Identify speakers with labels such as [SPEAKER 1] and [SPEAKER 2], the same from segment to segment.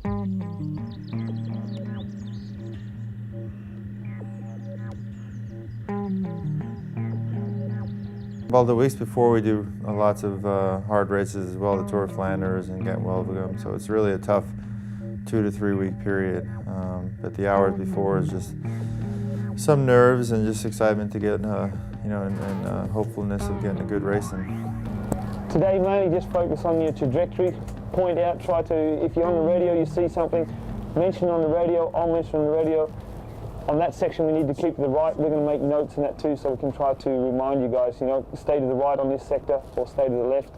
[SPEAKER 1] Well, the weeks before we do lots of hard races as well, the Tour of Flanders and Ghent-Wevelgem, so it's really a tough 2 to 3 week period. But the hours before is just some nerves and just excitement to get, and hopefulness of getting a good race in.
[SPEAKER 2] Today mainly just focus on your trajectory, point out, try to, if you're on the radio, you see something, mention on the radio, I'll mention on the radio. On that section we need to keep to the right. We're going to make notes in that too, so we can try to remind you guys, stay to the right on this sector or stay to the left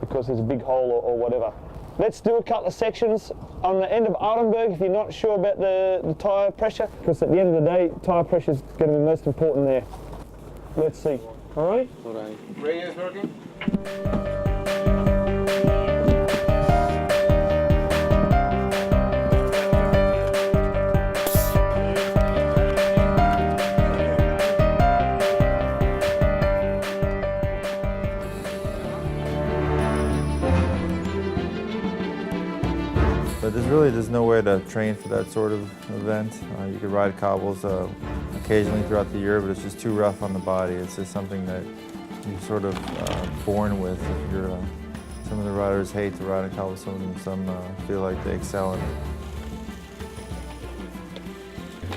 [SPEAKER 2] because there's a big hole or whatever. Let's do a couple of sections on the end of Arenberg if you're not sure about the tyre pressure, because at the end of the day, tyre pressure is going to be most important there. Let's see. All right?
[SPEAKER 3] All right. Radio's working?
[SPEAKER 1] But there's no way to train for that sort of event. You could ride cobbles occasionally throughout the year, but it's just too rough on the body. It's just something that you're sort of born with. If you're, some of the riders hate to ride a cobble, some feel like they excel in it.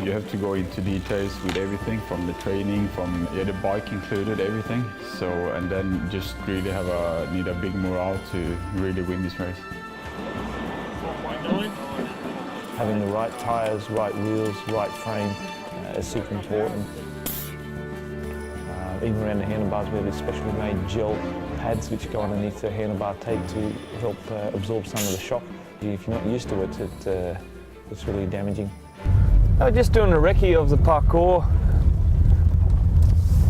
[SPEAKER 4] You have to go into details with everything, from the training, from the bike included, everything. So, and then just really need a big morale to really win this race.
[SPEAKER 2] Having the right tyres, right wheels, right frame is super important. Even around the handlebars we have these specially made gel pads which go underneath the handlebar tape to help absorb some of the shock. If you're not used to it, it's really damaging. Just doing a recce of the parcours,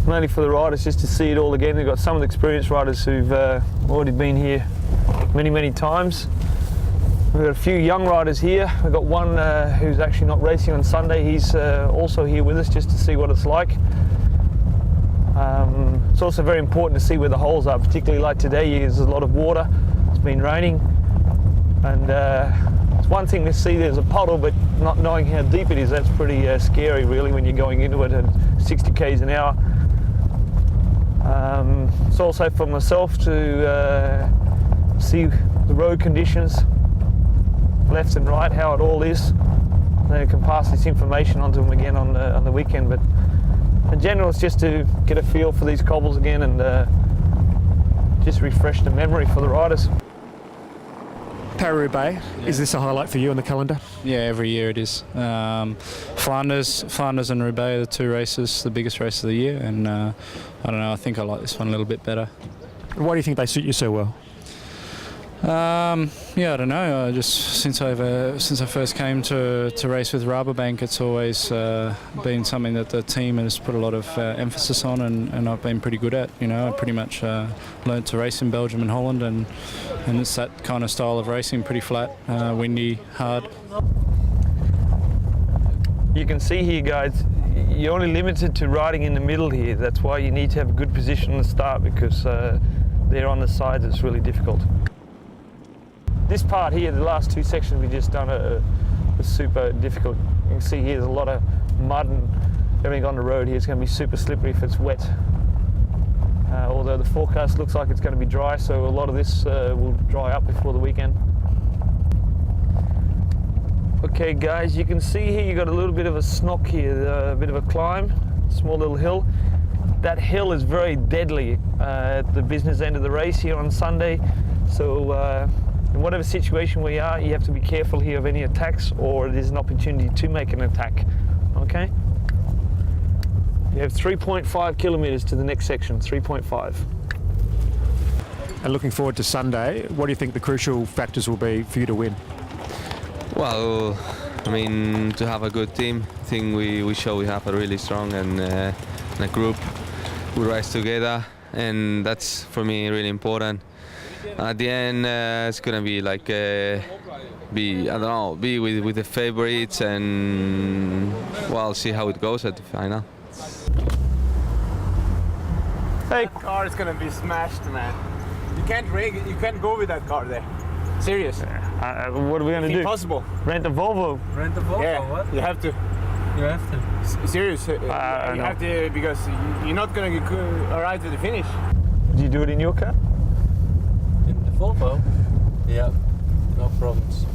[SPEAKER 2] mainly for the riders just to see it all again. We've got some of the experienced riders who've already been here many times. We've got a few young riders here. We've got one who's actually not racing on Sunday. He's also here with us just to see what it's like. It's also very important to see where the holes are, particularly like today. There's a lot of water, it's been raining, and it's one thing to see there's a puddle, but not knowing how deep it is, that's pretty scary really when you're going into it at 60 k's an hour. It's also for myself to see the road conditions, left and right, how it all is. And then you can pass this information on to them again on the weekend. But in general, it's just to get a feel for these cobbles again and just refresh the memory for the riders.
[SPEAKER 5] Paris-Roubaix, is this a highlight for you on the calendar?
[SPEAKER 6] Yeah, every year it is. Flanders and Roubaix are the two races, the biggest race of the year, and I don't know, I think I like this one a little bit better.
[SPEAKER 5] Why do you think they suit you so well?
[SPEAKER 6] Yeah, I don't know. Just since I first came to race with Rabobank, it's always been something that the team has put a lot of emphasis on, and I've been pretty good at. I pretty much learned to race in Belgium and Holland, and it's that kind of style of racing, pretty flat, windy, hard.
[SPEAKER 2] You can see here, guys, you're only limited to riding in the middle here. That's why you need to have a good position on the start, because there on the sides it's really difficult. This part here, the last two sections we've just done are super difficult. You can see here there's a lot of mud and everything on the road here. It's going to be super slippery if it's wet. Although the forecast looks like it's going to be dry, so a lot of this will dry up before the weekend. Okay guys, you can see here you've got a little bit of a snock here, a bit of a climb, small little hill. That hill is very deadly at the business end of the race here on Sunday. So in whatever situation we are, you have to be careful here of any attacks, or there's an opportunity to make an attack, okay? You have 3.5 kilometres to the next section, 3.5.
[SPEAKER 5] And looking forward to Sunday, what do you think the crucial factors will be for you to win?
[SPEAKER 3] Well, I mean, to have a good team. I think we show we have a really strong and a group. We race together, and that's for me really important. At the end, it's gonna be like be with the favorites, and well, see how it goes at the final.
[SPEAKER 7] That car is gonna be smashed, man. You can't go with that car there. Serious.
[SPEAKER 2] What are we going to do?
[SPEAKER 7] Impossible.
[SPEAKER 2] Rent a Volvo?
[SPEAKER 8] Rent a Volvo,
[SPEAKER 7] Yeah,
[SPEAKER 8] what?
[SPEAKER 7] you have to.
[SPEAKER 8] You have to.
[SPEAKER 7] Serious. You
[SPEAKER 2] no.
[SPEAKER 7] have to, because you're not going to arrive to the finish.
[SPEAKER 2] Do you do it in your car?
[SPEAKER 8] In the Volvo? Yeah, no problems.